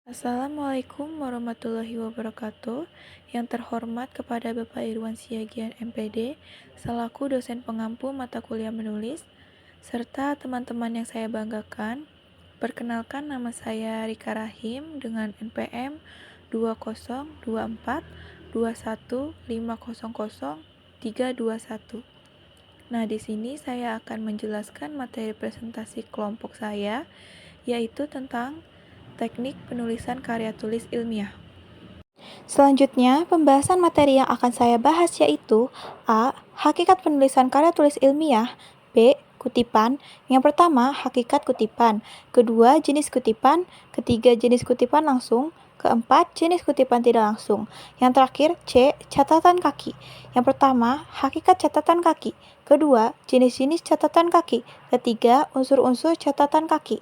Assalamualaikum warahmatullahi wabarakatuh. Yang terhormat kepada Bapak Irwan Siagian MPD, selaku dosen pengampu mata kuliah menulis, serta teman-teman yang saya banggakan. Perkenalkan, nama saya Rika Rahim dengan NPM 202421500321. Nah, di sini saya akan menjelaskan materi presentasi kelompok saya, yaitu tentang teknik penulisan karya tulis ilmiah. Selanjutnya, pembahasan materi yang akan saya bahas yaitu A. Hakikat penulisan karya tulis ilmiah. B. Kutipan. Yang pertama, hakikat kutipan. Kedua, jenis kutipan. Ketiga, jenis kutipan langsung. Keempat, jenis kutipan tidak langsung. Yang terakhir, C. Catatan kaki. Yang pertama, hakikat catatan kaki. Kedua, jenis-jenis catatan kaki. Ketiga, unsur-unsur catatan kaki.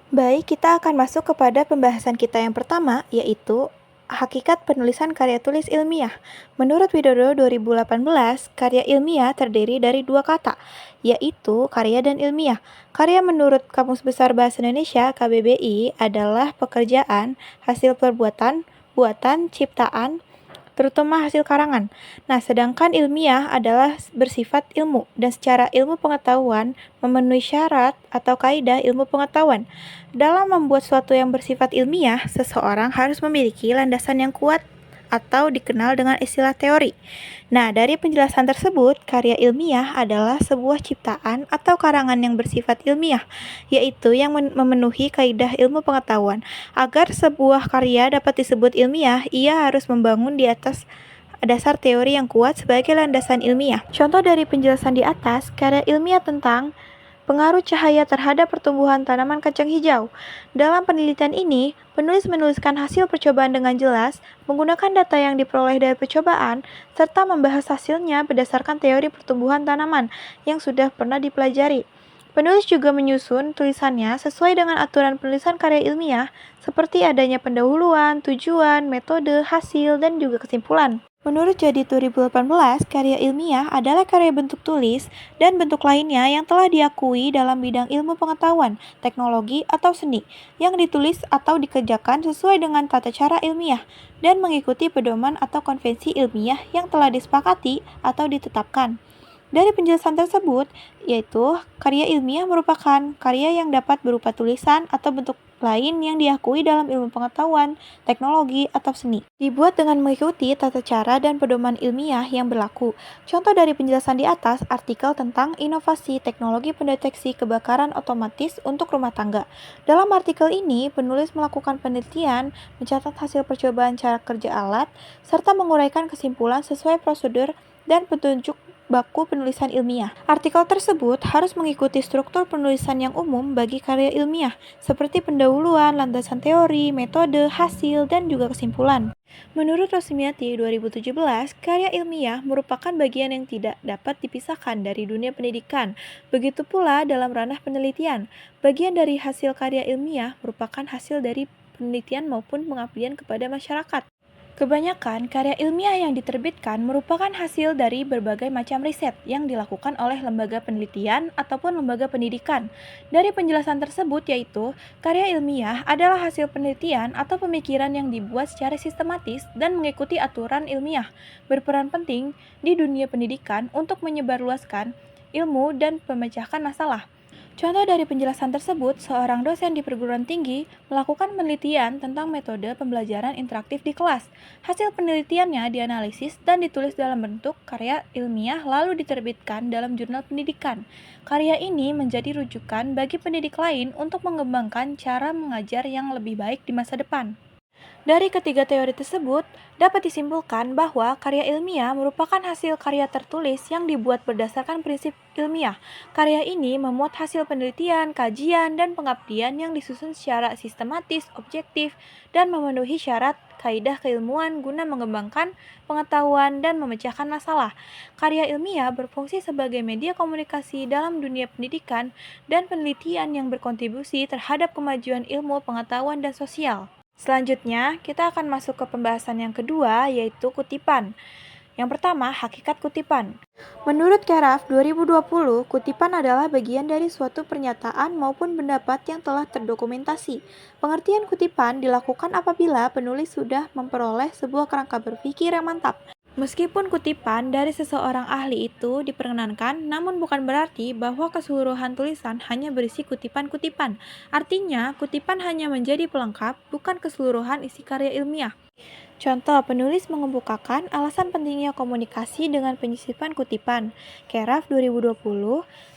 Baik, kita akan masuk kepada pembahasan kita yang pertama, yaitu hakikat penulisan karya tulis ilmiah. Menurut Widodo 2018, karya ilmiah terdiri dari dua kata, yaitu karya dan ilmiah. Karya menurut Kamus Besar Bahasa Indonesia (KBBI) adalah pekerjaan, hasil perbuatan, buatan, ciptaan, terutama hasil karangan. Nah, sedangkan ilmiah adalah bersifat ilmu dan secara ilmu pengetahuan memenuhi syarat atau kaidah ilmu pengetahuan. Dalam membuat sesuatu yang bersifat ilmiah, seseorang harus memiliki landasan yang kuat atau dikenal dengan istilah teori. Nah, dari penjelasan tersebut, karya ilmiah adalah sebuah ciptaan atau karangan yang bersifat ilmiah, yaitu yang memenuhi kaidah ilmu pengetahuan. Agar sebuah karya dapat disebut ilmiah, ia harus membangun di atas dasar teori yang kuat sebagai landasan ilmiah. Contoh dari penjelasan di atas, karya ilmiah tentang pengaruh cahaya terhadap pertumbuhan tanaman kacang hijau. Dalam penelitian ini, penulis menuliskan hasil percobaan dengan jelas, menggunakan data yang diperoleh dari percobaan, serta membahas hasilnya berdasarkan teori pertumbuhan tanaman yang sudah pernah dipelajari. Penulis juga menyusun tulisannya sesuai dengan aturan penulisan karya ilmiah, seperti adanya pendahuluan, tujuan, metode, hasil, dan juga kesimpulan. Menurut Jadi 2018, karya ilmiah adalah karya bentuk tulis dan bentuk lainnya yang telah diakui dalam bidang ilmu pengetahuan, teknologi, atau seni, yang ditulis atau dikerjakan sesuai dengan tata cara ilmiah dan mengikuti pedoman atau konvensi ilmiah yang telah disepakati atau ditetapkan. Dari penjelasan tersebut, yaitu karya ilmiah merupakan karya yang dapat berupa tulisan atau bentuk lain yang diakui dalam ilmu pengetahuan, teknologi, atau seni. Dibuat dengan mengikuti tata cara dan pedoman ilmiah yang berlaku. Contoh dari penjelasan di atas, artikel tentang inovasi teknologi pendeteksi kebakaran otomatis untuk rumah tangga. Dalam artikel ini, penulis melakukan penelitian, mencatat hasil percobaan cara kerja alat, serta menguraikan kesimpulan sesuai prosedur dan petunjuk baku penulisan ilmiah. Artikel tersebut harus mengikuti struktur penulisan yang umum bagi karya ilmiah, seperti pendahuluan, landasan teori, metode, hasil, dan juga kesimpulan. Menurut Rosmiati 2017, karya ilmiah merupakan bagian yang tidak dapat dipisahkan dari dunia pendidikan. Begitu pula dalam ranah penelitian. Bagian dari hasil karya ilmiah merupakan hasil dari penelitian maupun pengabdian kepada masyarakat. Kebanyakan karya ilmiah yang diterbitkan merupakan hasil dari berbagai macam riset yang dilakukan oleh lembaga penelitian ataupun lembaga pendidikan. Dari penjelasan tersebut yaitu, karya ilmiah adalah hasil penelitian atau pemikiran yang dibuat secara sistematis dan mengikuti aturan ilmiah, berperan penting di dunia pendidikan untuk menyebarluaskan ilmu dan memecahkan masalah. Contoh dari penjelasan tersebut, seorang dosen di perguruan tinggi melakukan penelitian tentang metode pembelajaran interaktif di kelas. Hasil penelitiannya dianalisis dan ditulis dalam bentuk karya ilmiah lalu diterbitkan dalam jurnal pendidikan. Karya ini menjadi rujukan bagi pendidik lain untuk mengembangkan cara mengajar yang lebih baik di masa depan. Dari ketiga teori tersebut, dapat disimpulkan bahwa karya ilmiah merupakan hasil karya tertulis yang dibuat berdasarkan prinsip ilmiah. Karya ini memuat hasil penelitian, kajian, dan pengabdian yang disusun secara sistematis, objektif, dan memenuhi syarat kaidah keilmuan guna mengembangkan pengetahuan dan memecahkan masalah. Karya ilmiah berfungsi sebagai media komunikasi dalam dunia pendidikan dan penelitian yang berkontribusi terhadap kemajuan ilmu, pengetahuan, dan sosial. Selanjutnya, kita akan masuk ke pembahasan yang kedua, yaitu kutipan. Yang pertama, hakikat kutipan. Menurut Keraf 2020, kutipan adalah bagian dari suatu pernyataan maupun pendapat yang telah terdokumentasi. Pengertian kutipan dilakukan apabila penulis sudah memperoleh sebuah kerangka berpikir yang mantap. Meskipun kutipan dari seseorang ahli itu diperkenankan, namun bukan berarti bahwa keseluruhan tulisan hanya berisi kutipan-kutipan. Artinya, kutipan hanya menjadi pelengkap, bukan keseluruhan isi karya ilmiah. Contoh, penulis mengemukakan alasan pentingnya komunikasi dengan penyisipan kutipan. Keraf 2020,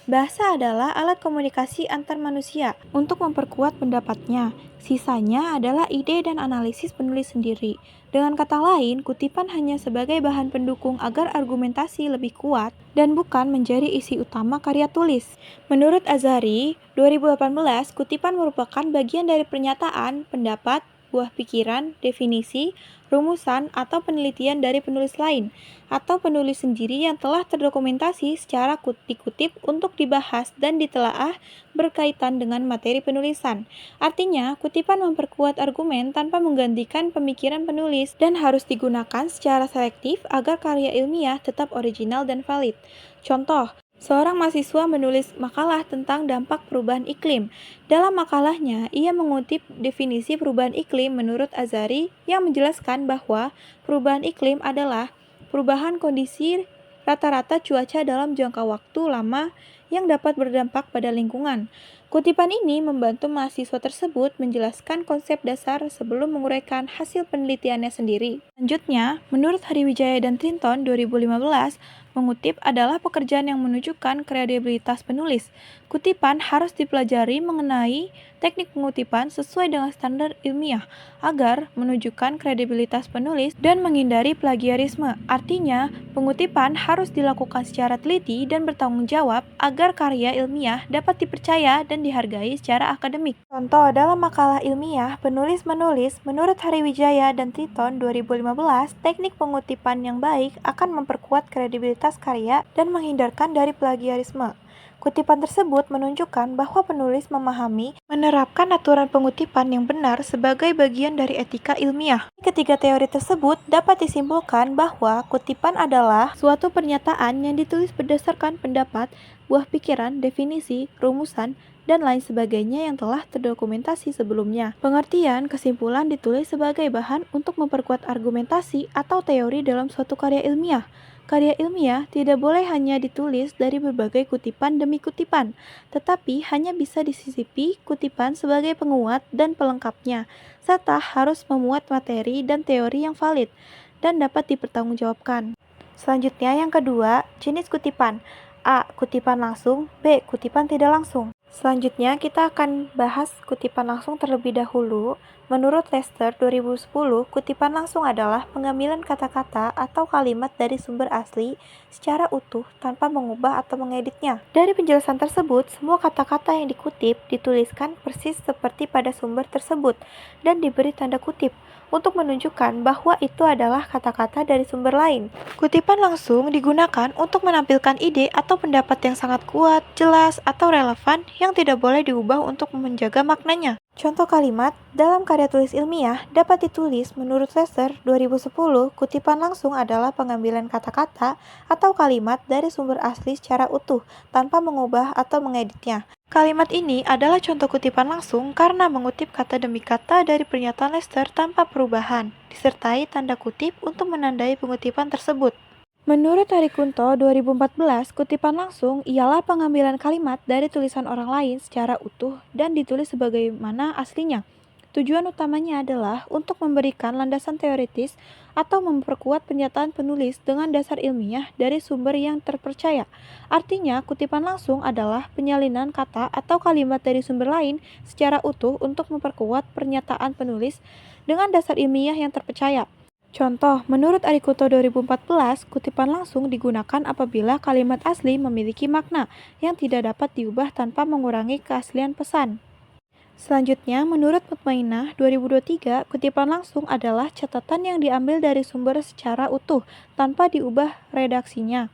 bahasa adalah alat komunikasi antar manusia untuk memperkuat pendapatnya. Sisanya adalah ide dan analisis penulis sendiri. Dengan kata lain, kutipan hanya sebagai bahan pendukung agar argumentasi lebih kuat dan bukan menjadi isi utama karya tulis. Menurut Azhari, 2018, kutipan merupakan bagian dari pernyataan, pendapat, buah pikiran, definisi, rumusan, atau penelitian dari penulis lain, atau penulis sendiri yang telah terdokumentasi secara dikutip untuk dibahas dan ditelaah berkaitan dengan materi penulisan. Artinya, kutipan memperkuat argumen tanpa menggantikan pemikiran penulis dan harus digunakan secara selektif agar karya ilmiah tetap original dan valid. Contoh, seorang mahasiswa menulis makalah tentang dampak perubahan iklim. Dalam makalahnya, ia mengutip definisi perubahan iklim menurut Azhari yang menjelaskan bahwa perubahan iklim adalah perubahan kondisi rata-rata cuaca dalam jangka waktu lama yang dapat berdampak pada lingkungan. Kutipan ini membantu mahasiswa tersebut menjelaskan konsep dasar sebelum menguraikan hasil penelitiannya sendiri. Selanjutnya, menurut Hariwijaya dan Trinton 2015, mengutip adalah pekerjaan yang menunjukkan kredibilitas penulis. Kutipan harus dipelajari mengenai teknik pengutipan sesuai dengan standar ilmiah agar menunjukkan kredibilitas penulis dan menghindari plagiarisme. Artinya, pengutipan harus dilakukan secara teliti dan bertanggung jawab agar karya ilmiah dapat dipercaya dan dihargai secara akademik. Contoh, dalam makalah ilmiah, penulis menulis, menurut Hariwijaya dan Trinton 2015, teknik pengutipan yang baik akan memperkuat kredibilitas karya dan menghindarkan dari plagiarisme. Kutipan tersebut menunjukkan bahwa penulis memahami menerapkan aturan pengutipan yang benar sebagai bagian dari etika ilmiah. Ketiga teori tersebut dapat disimpulkan bahwa kutipan adalah suatu pernyataan yang ditulis berdasarkan pendapat, buah pikiran, definisi, rumusan, dan lain sebagainya yang telah terdokumentasi sebelumnya. Pengertian kesimpulan ditulis sebagai bahan untuk memperkuat argumentasi atau teori dalam suatu karya ilmiah. Karya ilmiah tidak boleh hanya ditulis dari berbagai kutipan demi kutipan, tetapi hanya bisa disisipi kutipan sebagai penguat dan pelengkapnya, serta harus memuat materi dan teori yang valid dan dapat dipertanggungjawabkan. Selanjutnya yang kedua, jenis kutipan. A. Kutipan langsung. B. Kutipan tidak langsung. Selanjutnya kita akan bahas kutipan langsung terlebih dahulu. Menurut Lester 2010, kutipan langsung adalah pengambilan kata-kata atau kalimat dari sumber asli secara utuh tanpa mengubah atau mengeditnya. Dari penjelasan tersebut, semua kata-kata yang dikutip dituliskan persis seperti pada sumber tersebut dan diberi tanda kutip untuk menunjukkan bahwa itu adalah kata-kata dari sumber lain. Kutipan langsung digunakan untuk menampilkan ide atau pendapat yang sangat kuat, jelas, atau relevan yang tidak boleh diubah untuk menjaga maknanya. Contoh kalimat dalam karya tulis ilmiah dapat ditulis menurut Lester 2010, kutipan langsung adalah pengambilan kata-kata atau kalimat dari sumber asli secara utuh tanpa mengubah atau mengeditnya. Kalimat ini adalah contoh kutipan langsung karena mengutip kata demi kata dari pernyataan Lester tanpa perubahan, disertai tanda kutip untuk menandai pengutipan tersebut. Menurut Hari Kunto 2014, kutipan langsung ialah pengambilan kalimat dari tulisan orang lain secara utuh dan ditulis sebagaimana aslinya. Tujuan utamanya adalah untuk memberikan landasan teoritis atau memperkuat pernyataan penulis dengan dasar ilmiah dari sumber yang terpercaya. Artinya, kutipan langsung adalah penyalinan kata atau kalimat dari sumber lain secara utuh untuk memperkuat pernyataan penulis dengan dasar ilmiah yang terpercaya. Contoh, menurut Arikuto 2014, kutipan langsung digunakan apabila kalimat asli memiliki makna yang tidak dapat diubah tanpa mengurangi keaslian pesan. Selanjutnya, menurut Mutmainah 2023, kutipan langsung adalah catatan yang diambil dari sumber secara utuh tanpa diubah redaksinya.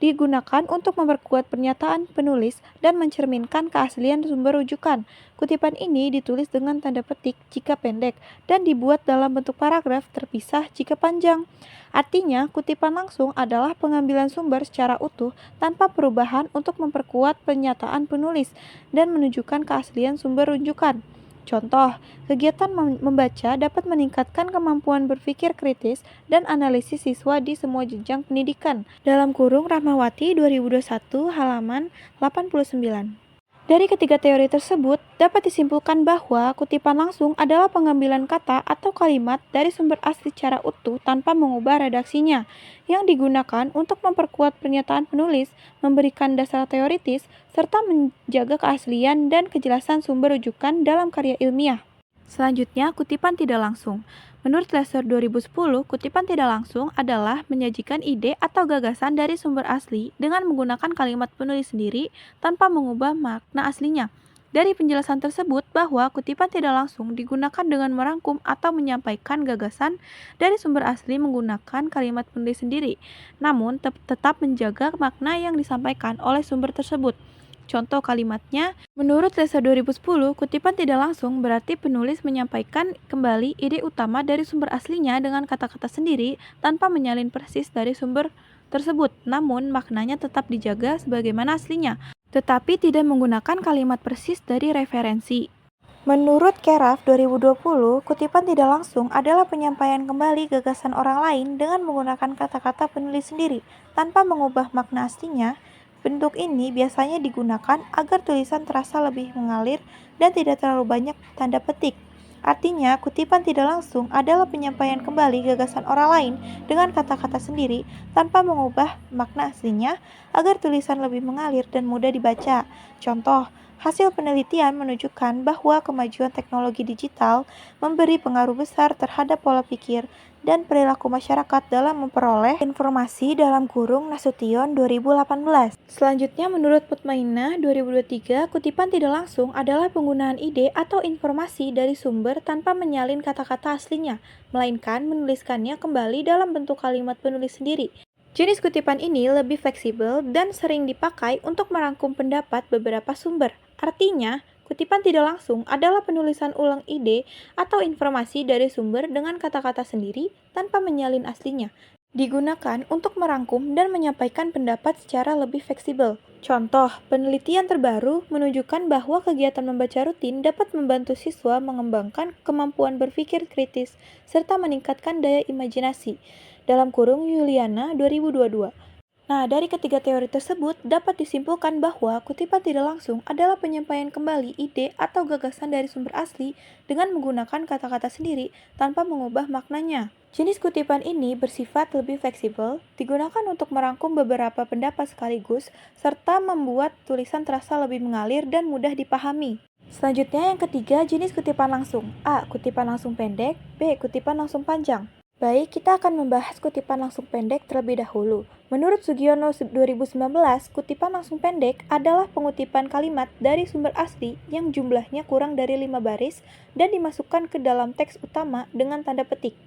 digunakan untuk memperkuat pernyataan penulis dan mencerminkan keaslian sumber rujukan. Kutipan ini ditulis dengan tanda petik jika pendek dan dibuat dalam bentuk paragraf terpisah jika panjang. Artinya, kutipan langsung adalah pengambilan sumber secara utuh tanpa perubahan untuk memperkuat pernyataan penulis dan menunjukkan keaslian sumber rujukan. Contoh, kegiatan membaca dapat meningkatkan kemampuan berpikir kritis dan analisis siswa di semua jenjang pendidikan. Dalam kurung Rahmawati 2021 halaman 89. Dari ketiga teori tersebut, dapat disimpulkan bahwa kutipan langsung adalah pengambilan kata atau kalimat dari sumber asli secara utuh tanpa mengubah redaksinya, yang digunakan untuk memperkuat pernyataan penulis, memberikan dasar teoritis, serta menjaga keaslian dan kejelasan sumber rujukan dalam karya ilmiah. Selanjutnya, kutipan tidak langsung. Menurut Lesser 2010, kutipan tidak langsung adalah menyajikan ide atau gagasan dari sumber asli dengan menggunakan kalimat penulis sendiri tanpa mengubah makna aslinya. Dari penjelasan tersebut bahwa kutipan tidak langsung digunakan dengan merangkum atau menyampaikan gagasan dari sumber asli menggunakan kalimat penulis sendiri, namun tetap menjaga makna yang disampaikan oleh sumber tersebut. Contoh kalimatnya, menurut Lesser 2010, kutipan tidak langsung berarti penulis menyampaikan kembali ide utama dari sumber aslinya dengan kata-kata sendiri tanpa menyalin persis dari sumber tersebut, namun maknanya tetap dijaga sebagaimana aslinya, tetapi tidak menggunakan kalimat persis dari referensi. Menurut Keraf 2020, kutipan tidak langsung adalah penyampaian kembali gagasan orang lain dengan menggunakan kata-kata penulis sendiri tanpa mengubah makna aslinya. Bentuk ini biasanya digunakan agar tulisan terasa lebih mengalir dan tidak terlalu banyak tanda petik. Artinya, kutipan tidak langsung adalah penyampaian kembali gagasan orang lain dengan kata-kata sendiri tanpa mengubah makna aslinya agar tulisan lebih mengalir dan mudah dibaca. Contoh, hasil penelitian menunjukkan bahwa kemajuan teknologi digital memberi pengaruh besar terhadap pola pikir dan perilaku masyarakat dalam memperoleh informasi dalam kurung Nasution 2018. Selanjutnya, menurut Putmainah 2023, kutipan tidak langsung adalah penggunaan ide atau informasi dari sumber tanpa menyalin kata-kata aslinya, melainkan menuliskannya kembali dalam bentuk kalimat penulis sendiri. Jenis kutipan ini lebih fleksibel dan sering dipakai untuk merangkum pendapat beberapa sumber. Artinya, kutipan tidak langsung adalah penulisan ulang ide atau informasi dari sumber dengan kata-kata sendiri tanpa menyalin aslinya. Digunakan untuk merangkum dan menyampaikan pendapat secara lebih fleksibel. Contoh, penelitian terbaru menunjukkan bahwa kegiatan membaca rutin dapat membantu siswa mengembangkan kemampuan berpikir kritis serta meningkatkan daya imajinasi. Dalam kurung Yuliana 2022. Nah, dari ketiga teori tersebut dapat disimpulkan bahwa kutipan tidak langsung adalah penyampaian kembali ide atau gagasan dari sumber asli dengan menggunakan kata-kata sendiri tanpa mengubah maknanya. Jenis kutipan ini bersifat lebih fleksibel, digunakan untuk merangkum beberapa pendapat sekaligus, serta membuat tulisan terasa lebih mengalir dan mudah dipahami. Selanjutnya yang ketiga, jenis kutipan langsung. A. Kutipan langsung pendek. B. Kutipan langsung panjang. Baik, kita akan membahas kutipan langsung pendek terlebih dahulu. Menurut Sugiono 2019, kutipan langsung pendek adalah pengutipan kalimat dari sumber asli yang jumlahnya kurang dari 5 baris dan dimasukkan ke dalam teks utama dengan tanda petik.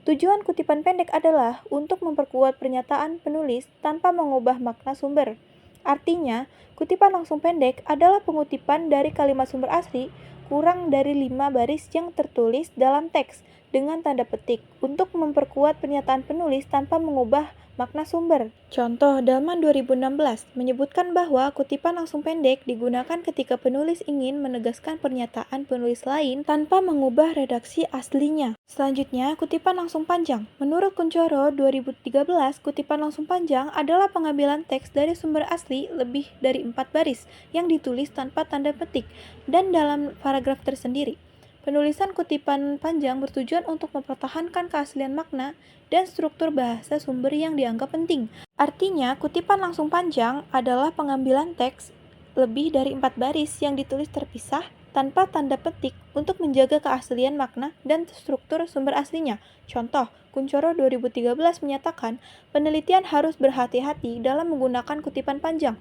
Tujuan kutipan pendek adalah untuk memperkuat pernyataan penulis tanpa mengubah makna sumber. Artinya, kutipan langsung pendek adalah pengutipan dari kalimat sumber asli kurang dari 5 baris yang tertulis dalam teks dengan tanda petik untuk memperkuat pernyataan penulis tanpa mengubah makna sumber. Contoh, Dalman 2016 menyebutkan bahwa kutipan langsung pendek digunakan ketika penulis ingin menegaskan pernyataan penulis lain tanpa mengubah redaksi aslinya. Selanjutnya, kutipan langsung panjang. Menurut Kuncoro 2013, kutipan langsung panjang adalah pengambilan teks dari sumber asli lebih dari 4 baris yang ditulis tanpa tanda petik dan dalam paragraf tersendiri. Penulisan kutipan panjang bertujuan untuk mempertahankan keaslian makna dan struktur bahasa sumber yang dianggap penting. Artinya, kutipan langsung panjang adalah pengambilan teks lebih dari 4 baris yang ditulis terpisah tanpa tanda petik untuk menjaga keaslian makna dan struktur sumber aslinya. Contoh, Kuncoro 2013 menyatakan penelitian harus berhati-hati dalam menggunakan kutipan panjang.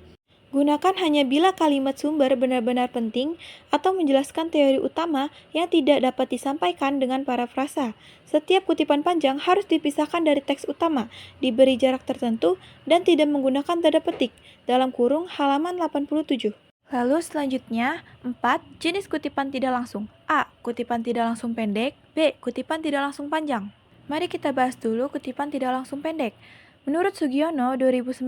Gunakan hanya bila kalimat sumber benar-benar penting atau menjelaskan teori utama yang tidak dapat disampaikan dengan parafrasa. Setiap kutipan panjang harus dipisahkan dari teks utama, diberi jarak tertentu, dan tidak menggunakan tanda petik. Dalam kurung halaman 87. Lalu selanjutnya, 4. Jenis kutipan tidak langsung. A. Kutipan tidak langsung pendek. B. Kutipan tidak langsung panjang. Mari kita bahas dulu kutipan tidak langsung pendek. Menurut Sugiono 2019,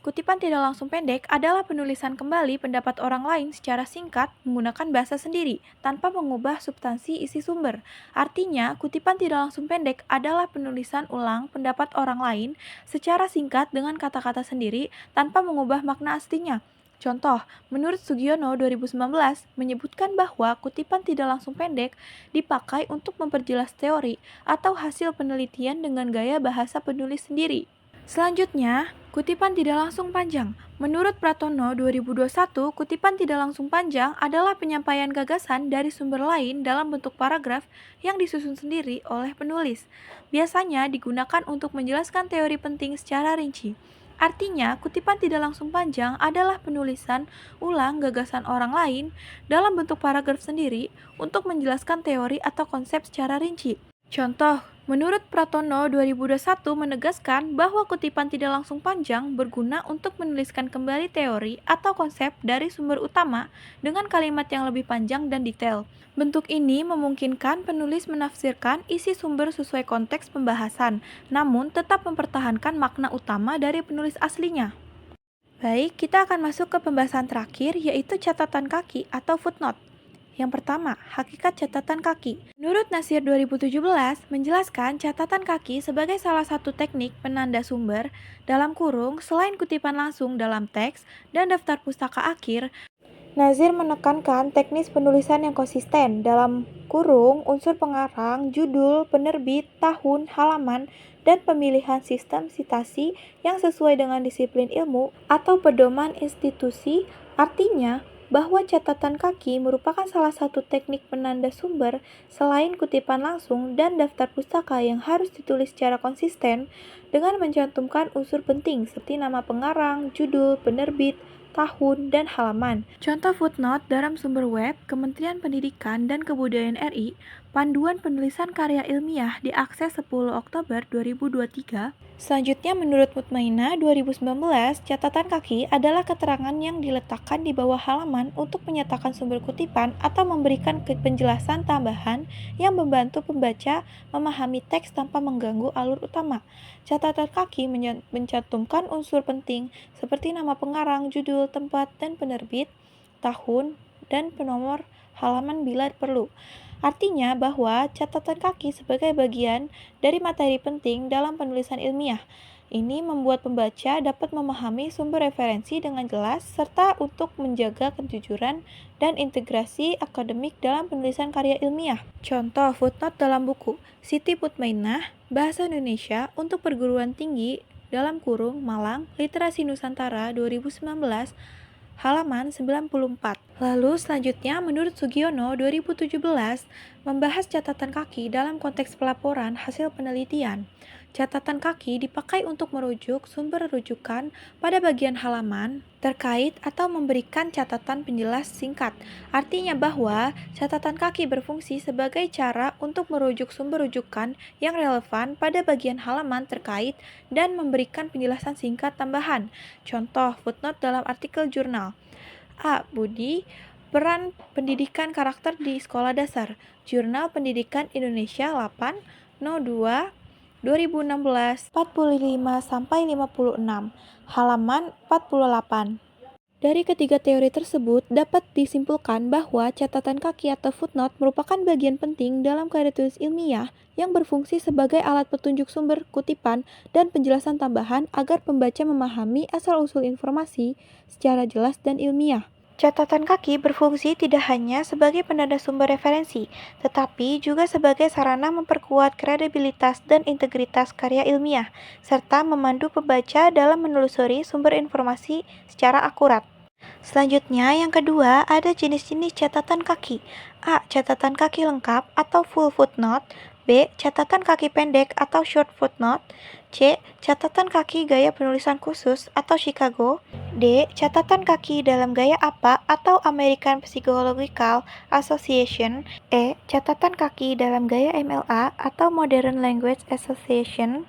kutipan tidak langsung pendek adalah penulisan kembali pendapat orang lain secara singkat menggunakan bahasa sendiri, tanpa mengubah substansi isi sumber. Artinya, kutipan tidak langsung pendek adalah penulisan ulang pendapat orang lain secara singkat dengan kata-kata sendiri tanpa mengubah makna aslinya. Contoh, menurut Sugiono 2019 menyebutkan bahwa kutipan tidak langsung pendek dipakai untuk memperjelas teori atau hasil penelitian dengan gaya bahasa penulis sendiri. Selanjutnya, kutipan tidak langsung panjang. Menurut Pratono 2021, kutipan tidak langsung panjang adalah penyampaian gagasan dari sumber lain dalam bentuk paragraf yang disusun sendiri oleh penulis. Biasanya digunakan untuk menjelaskan teori penting secara rinci. Artinya, kutipan tidak langsung panjang adalah penulisan ulang gagasan orang lain dalam bentuk paragraf sendiri untuk menjelaskan teori atau konsep secara rinci. Contoh, menurut Pratono 2021 menegaskan bahwa kutipan tidak langsung panjang berguna untuk menuliskan kembali teori atau konsep dari sumber utama dengan kalimat yang lebih panjang dan detail. Bentuk ini memungkinkan penulis menafsirkan isi sumber sesuai konteks pembahasan, namun tetap mempertahankan makna utama dari penulis aslinya. Baik, kita akan masuk ke pembahasan terakhir, yaitu catatan kaki atau footnote. Yang pertama, hakikat catatan kaki. Menurut Nasir 2017, menjelaskan catatan kaki sebagai salah satu teknik penanda sumber dalam kurung selain kutipan langsung dalam teks dan daftar pustaka akhir. Nazir menekankan teknis penulisan yang konsisten dalam kurung unsur pengarang, judul, penerbit, tahun, halaman, dan pemilihan sistem sitasi yang sesuai dengan disiplin ilmu atau pedoman institusi. Artinya, bahwa catatan kaki merupakan salah satu teknik penanda sumber selain kutipan langsung dan daftar pustaka yang harus ditulis secara konsisten dengan mencantumkan unsur penting seperti nama pengarang, judul, penerbit, tahun, dan halaman. Contoh footnote dalam sumber web Kementerian Pendidikan dan Kebudayaan RI, Panduan Penulisan Karya Ilmiah diakses 10 Oktober 2023. Selanjutnya, menurut Mutmainah 2019, catatan kaki adalah keterangan yang diletakkan di bawah halaman untuk menyatakan sumber kutipan atau memberikan penjelasan tambahan yang membantu pembaca memahami teks tanpa mengganggu alur utama. Catatan kaki mencantumkan unsur penting seperti nama pengarang, judul, tempat, dan penerbit, tahun, dan penomor halaman bila perlu. Artinya bahwa catatan kaki sebagai bagian dari materi penting dalam penulisan ilmiah. Ini membuat pembaca dapat memahami sumber referensi dengan jelas serta untuk menjaga kejujuran dan integrasi akademik dalam penulisan karya ilmiah. Contoh footnote dalam buku Siti Mutmainah, Bahasa Indonesia untuk Perguruan Tinggi dalam kurung Malang, Literasi Nusantara 2019, halaman 94. Lalu selanjutnya menurut Sugiono 2017 membahas catatan kaki dalam konteks pelaporan hasil penelitian. Catatan kaki dipakai untuk merujuk sumber rujukan pada bagian halaman terkait atau memberikan catatan penjelas singkat. Artinya bahwa catatan kaki berfungsi sebagai cara untuk merujuk sumber rujukan yang relevan pada bagian halaman terkait dan memberikan penjelasan singkat tambahan. Contoh footnote dalam artikel jurnal. A. Budi, peran pendidikan karakter di sekolah dasar. Jurnal Pendidikan Indonesia 8, No 2, 2016, 45-56, halaman 48. Dari ketiga teori tersebut, dapat disimpulkan bahwa catatan kaki atau footnote merupakan bagian penting dalam karya tulis ilmiah yang berfungsi sebagai alat petunjuk sumber kutipan dan penjelasan tambahan agar pembaca memahami asal-usul informasi secara jelas dan ilmiah. Catatan kaki berfungsi tidak hanya sebagai penanda sumber referensi, tetapi juga sebagai sarana memperkuat kredibilitas dan integritas karya ilmiah, serta memandu pembaca dalam menelusuri sumber informasi secara akurat. Selanjutnya, yang kedua, ada jenis-jenis catatan kaki. A. Catatan kaki lengkap atau full footnote. B. Catatan kaki pendek atau short footnote. C. Catatan kaki gaya penulisan khusus atau Chicago. D. Catatan kaki dalam gaya apa atau American Psychological Association. E. Catatan kaki dalam gaya MLA atau Modern Language Association.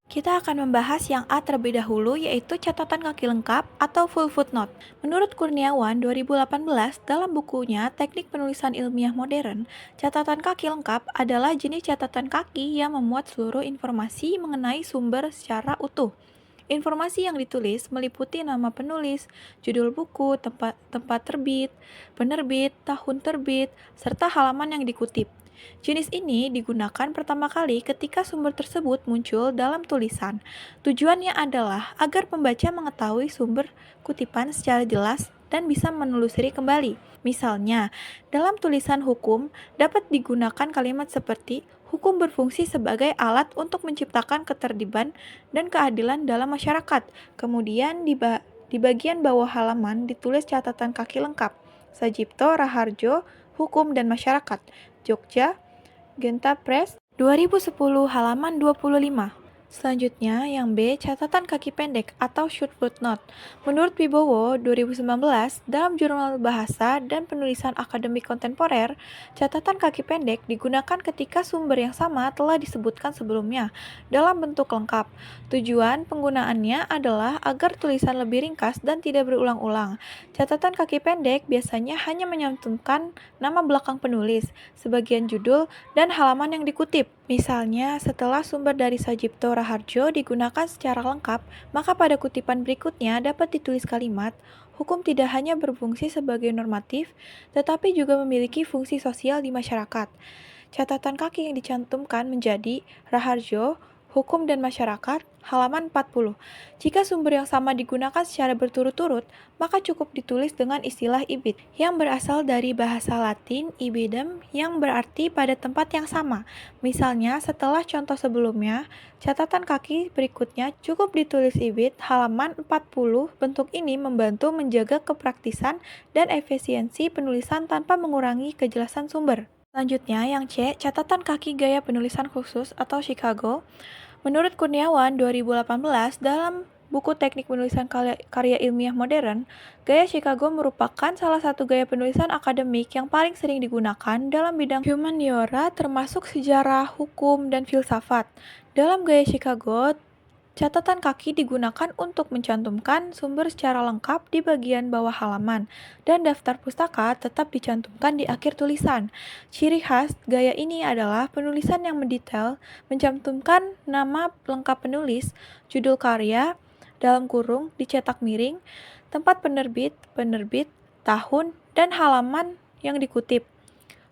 Kita akan membahas yang A terlebih dahulu, yaitu catatan kaki lengkap atau full footnote. Menurut Kurniawan 2018, dalam bukunya Teknik Penulisan Ilmiah Modern, catatan kaki lengkap adalah jenis catatan kaki yang memuat seluruh informasi mengenai sumber secara utuh. Informasi yang ditulis meliputi nama penulis, judul buku, tempat terbit, penerbit, tahun terbit, serta halaman yang dikutip. Jenis ini digunakan pertama kali ketika sumber tersebut muncul dalam tulisan. Tujuannya adalah agar pembaca mengetahui sumber kutipan secara jelas dan bisa menelusuri kembali. Misalnya, dalam tulisan hukum dapat digunakan kalimat seperti hukum berfungsi sebagai alat untuk menciptakan ketertiban dan keadilan dalam masyarakat. Kemudian di bagian bawah halaman ditulis catatan kaki lengkap. Sajipto Raharjo, Hukum dan Masyarakat, Jogja, Genta Press, 2010 halaman 25. Selanjutnya, yang B, catatan kaki pendek atau short footnote. Menurut Wibowo 2019, dalam Jurnal Bahasa dan Penulisan Akademik Kontemporer, catatan kaki pendek digunakan ketika sumber yang sama telah disebutkan sebelumnya dalam bentuk lengkap. Tujuan penggunaannya adalah agar tulisan lebih ringkas dan tidak berulang-ulang. Catatan kaki pendek biasanya hanya menyantumkan nama belakang penulis, sebagian judul, dan halaman yang dikutip. Misalnya, setelah sumber dari Sajipto Raharjo digunakan secara lengkap, maka pada kutipan berikutnya dapat ditulis kalimat, hukum tidak hanya berfungsi sebagai normatif, tetapi juga memiliki fungsi sosial di masyarakat. Catatan kaki yang dicantumkan menjadi Raharjo, Hukum dan Masyarakat, halaman 40. Jika sumber yang sama digunakan secara berturut-turut, maka cukup ditulis dengan istilah ibid, yang berasal dari bahasa Latin ibidem yang berarti pada tempat yang sama. Misalnya, setelah contoh sebelumnya, catatan kaki berikutnya cukup ditulis ibid, halaman 40. Bentuk ini membantu menjaga kepraktisan dan efisiensi penulisan tanpa mengurangi kejelasan sumber. Selanjutnya, yang C, catatan kaki gaya penulisan khusus atau Chicago. Menurut Kurniawan 2018, dalam buku Teknik Penulisan Karya Ilmiah Modern, gaya Chicago merupakan salah satu gaya penulisan akademik yang paling sering digunakan dalam bidang humaniora termasuk sejarah, hukum, dan filsafat. Dalam gaya Chicago, catatan kaki digunakan untuk mencantumkan sumber secara lengkap di bagian bawah halaman, dan daftar pustaka tetap dicantumkan di akhir tulisan. Ciri khas gaya ini adalah penulisan yang mendetail, mencantumkan nama lengkap penulis, judul karya, dalam kurung, dicetak miring, tempat penerbit, tahun, dan halaman yang dikutip.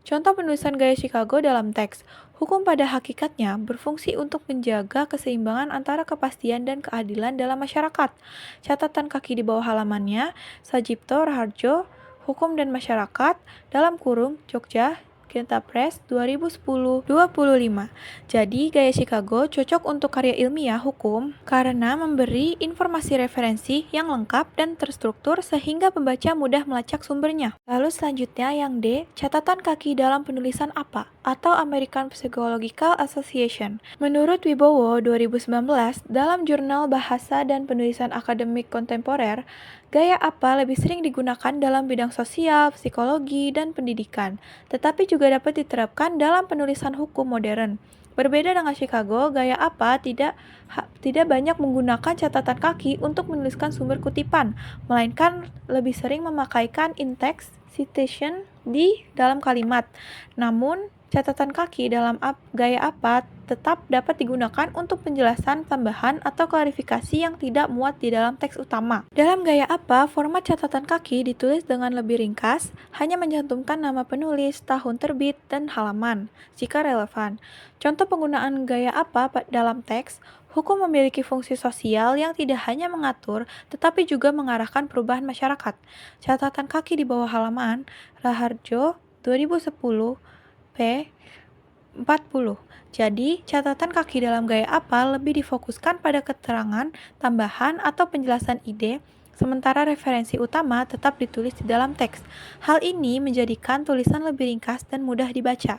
Contoh penulisan gaya Chicago dalam teks. Hukum pada hakikatnya berfungsi untuk menjaga keseimbangan antara kepastian dan keadilan dalam masyarakat. Catatan kaki di bawah halamannya, Sajipto Raharjo, Hukum dan Masyarakat, dalam kurung, Jogja, Genta Press, 2010-25. Jadi, gaya Chicago cocok untuk karya ilmiah hukum karena memberi informasi referensi yang lengkap dan terstruktur sehingga pembaca mudah melacak sumbernya. Lalu selanjutnya yang D, catatan kaki dalam penulisan apa atau American Psychological Association. Menurut Wibowo 2019, dalam Jurnal Bahasa dan Penulisan Akademik Kontemporer, gaya apa lebih sering digunakan dalam bidang sosial, psikologi, dan pendidikan, tetapi juga dapat diterapkan dalam penulisan hukum modern. Berbeda dengan Chicago, gaya apa tidak banyak menggunakan catatan kaki untuk menuliskan sumber kutipan, melainkan lebih sering memakaikan in-text citation di dalam kalimat. Namun, catatan kaki dalam gaya apa tetap dapat digunakan untuk penjelasan tambahan atau klarifikasi yang tidak muat di dalam teks utama. Dalam gaya apa, format catatan kaki ditulis dengan lebih ringkas, hanya mencantumkan nama penulis, tahun terbit, dan halaman, jika relevan. Contoh penggunaan gaya apa dalam teks, hukum memiliki fungsi sosial yang tidak hanya mengatur, tetapi juga mengarahkan perubahan masyarakat. Catatan kaki di bawah halaman, Raharjo, 2010, p. 40. Jadi, catatan kaki dalam gaya apa lebih difokuskan pada keterangan, tambahan, atau penjelasan ide, sementara referensi utama tetap ditulis di dalam teks. Hal ini menjadikan tulisan lebih ringkas dan mudah dibaca.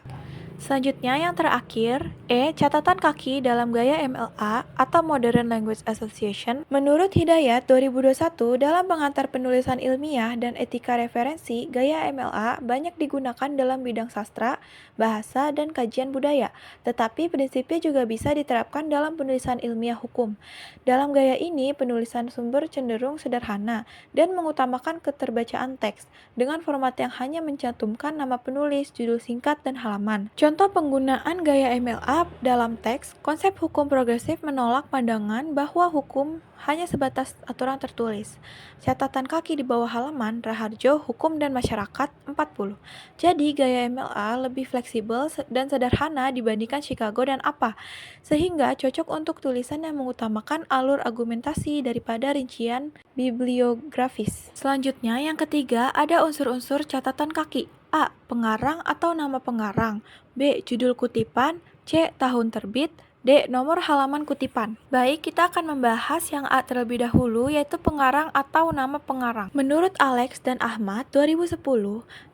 Selanjutnya yang terakhir, catatan kaki dalam gaya MLA atau Modern Language Association. Menurut Hidayat 2021, dalam pengantar penulisan ilmiah dan etika referensi, gaya MLA banyak digunakan dalam bidang sastra, bahasa, dan kajian budaya. Tetapi prinsipnya juga bisa diterapkan dalam penulisan ilmiah hukum. Dalam gaya ini, penulisan sumber cenderung sederhana dan mengutamakan keterbacaan teks dengan format yang hanya mencantumkan nama penulis, judul singkat, dan halaman. Contoh penggunaan gaya MLA dalam teks, konsep hukum progresif menolak pandangan bahwa hukum hanya sebatas aturan tertulis. Catatan kaki di bawah halaman, Raharjo, Hukum dan Masyarakat 40. Jadi, gaya MLA lebih fleksibel dan sederhana dibandingkan Chicago dan APA, sehingga cocok untuk tulisan yang mengutamakan alur argumentasi daripada rincian bibliografis. Selanjutnya, yang ketiga, ada unsur-unsur catatan kaki. A. Pengarang atau nama pengarang. B. Judul kutipan. C. Tahun terbit. D. Nomor halaman kutipan. Baik, kita akan membahas yang A terlebih dahulu, yaitu pengarang atau nama pengarang. Menurut Alex dan Ahmad 2010,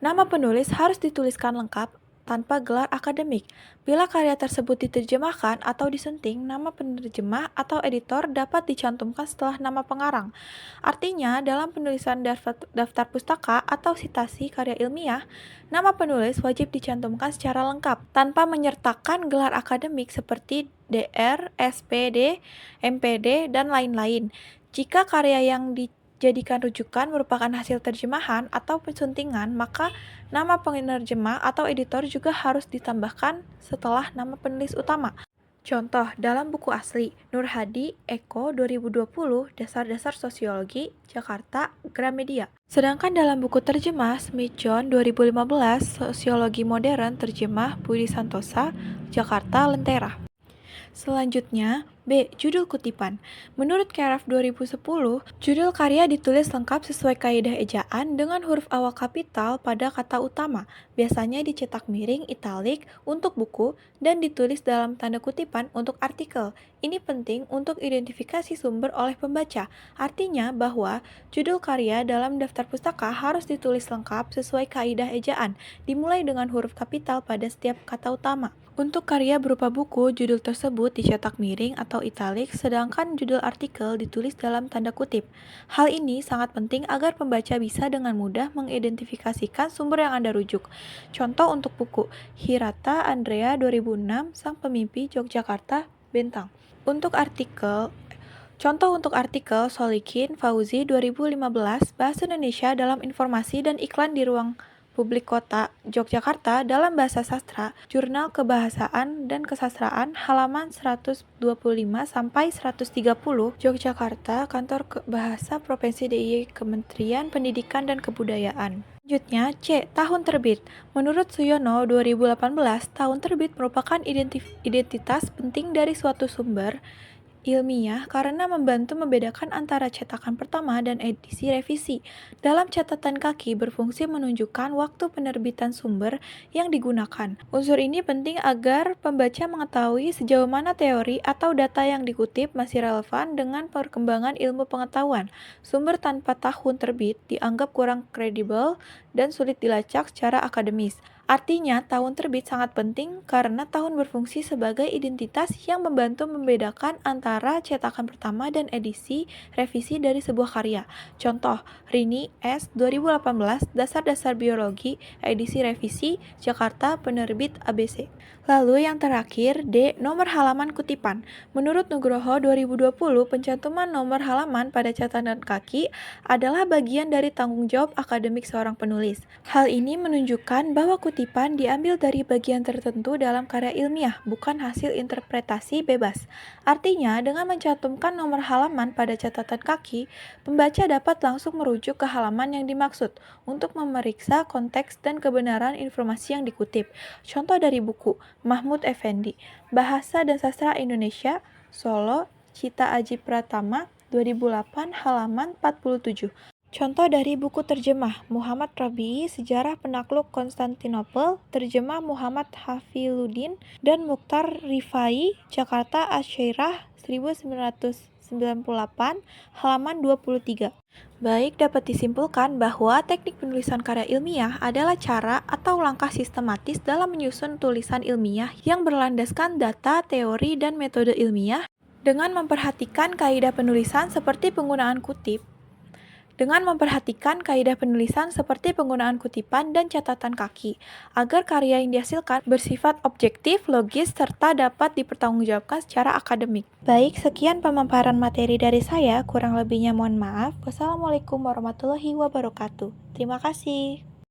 nama penulis harus dituliskan lengkap tanpa gelar akademik. Bila karya tersebut diterjemahkan atau disunting, nama penerjemah atau editor dapat dicantumkan setelah nama pengarang. Artinya, dalam penulisan daftar pustaka atau sitasi karya ilmiah, nama penulis wajib dicantumkan secara lengkap, tanpa menyertakan gelar akademik seperti DR, SPD, MPD, dan lain-lain. Jika karya yang dijadikan rujukan merupakan hasil terjemahan atau pensuntingan, maka nama penerjemah atau editor juga harus ditambahkan setelah nama penulis utama. Contoh, dalam buku asli, Nur Hadi, Eko 2020, Dasar-Dasar Sosiologi, Jakarta, Gramedia. Sedangkan dalam buku terjemah, Smith John 2015, Sosiologi Modern, terjemah Budi Santosa, Jakarta, Lentera. Selanjutnya, B. Judul kutipan. Menurut Karaf 2010, judul karya ditulis lengkap sesuai kaidah ejaan dengan huruf awal kapital pada kata utama. Biasanya dicetak miring italik untuk buku dan ditulis dalam tanda kutipan untuk artikel. Ini penting untuk identifikasi sumber oleh pembaca. Artinya bahwa judul karya dalam daftar pustaka harus ditulis lengkap sesuai kaidah ejaan, dimulai dengan huruf kapital pada setiap kata utama. Untuk karya berupa buku, judul tersebut dicetak miring atau italik, sedangkan judul artikel ditulis dalam tanda kutip. Hal ini sangat penting agar pembaca bisa dengan mudah mengidentifikasikan sumber yang Anda rujuk. Contoh untuk buku, Hirata Andrea 2006, Sang Pemimpi Yogyakarta, Bentang. Contoh untuk artikel Solikin Fauzi 2015, Bahasa Indonesia dalam Informasi dan Iklan di Ruang Publik Kota Yogyakarta dalam Bahasa Sastra, Jurnal Kebahasaan dan Kesastraan, halaman 125 sampai 130, Yogyakarta, Kantor Bahasa Provinsi DIY Kementerian Pendidikan dan Kebudayaan. Selanjutnya, C. Tahun terbit. Menurut Suyono 2018, tahun terbit merupakan identitas penting dari suatu sumber ilmiah karena membantu membedakan antara cetakan pertama dan edisi revisi. Dalam catatan kaki berfungsi menunjukkan waktu penerbitan sumber yang digunakan. Unsur ini penting agar pembaca mengetahui sejauh mana teori atau data yang dikutip masih relevan dengan perkembangan ilmu pengetahuan. Sumber tanpa tahun terbit dianggap kurang kredibel dan sulit dilacak secara akademis. Artinya, tahun terbit sangat penting karena tahun berfungsi sebagai identitas yang membantu membedakan antara cetakan pertama dan edisi revisi dari sebuah karya. Contoh, Rini S. 2018, Dasar-Dasar Biologi, edisi revisi, Jakarta, Penerbit ABC. Lalu yang terakhir, D. Nomor halaman kutipan. Menurut Nugroho 2020, pencantuman nomor halaman pada catatan kaki adalah bagian dari tanggung jawab akademik seorang penulis. Hal ini menunjukkan bahwa kutipan diambil dari bagian tertentu dalam karya ilmiah, bukan hasil interpretasi bebas. Artinya, dengan mencantumkan nomor halaman pada catatan kaki, pembaca dapat langsung merujuk ke halaman yang dimaksud untuk memeriksa konteks dan kebenaran informasi yang dikutip. Contoh dari buku, Mahmud Effendi, Bahasa dan Sastra Indonesia, Solo, Cita Aji Pratama, 2008, halaman 47. Contoh dari buku terjemah, Muhammad Rabi'i, Sejarah Penakluk Konstantinopel, terjemah Muhammad Hafiluddin dan Mukhtar Rifai, Jakarta Asyairah 1998, halaman 23. Baik, dapat disimpulkan bahwa teknik penulisan karya ilmiah adalah cara atau langkah sistematis dalam menyusun tulisan ilmiah yang berlandaskan data, teori, dan metode ilmiah dengan memperhatikan kaidah penulisan seperti penggunaan kutip. Dengan memperhatikan kaidah penulisan seperti penggunaan kutipan dan catatan kaki, agar karya yang dihasilkan bersifat objektif, logis, serta dapat dipertanggungjawabkan secara akademik. Baik, sekian pemaparan materi dari saya, kurang lebihnya mohon maaf. Wassalamualaikum warahmatullahi wabarakatuh. Terima kasih.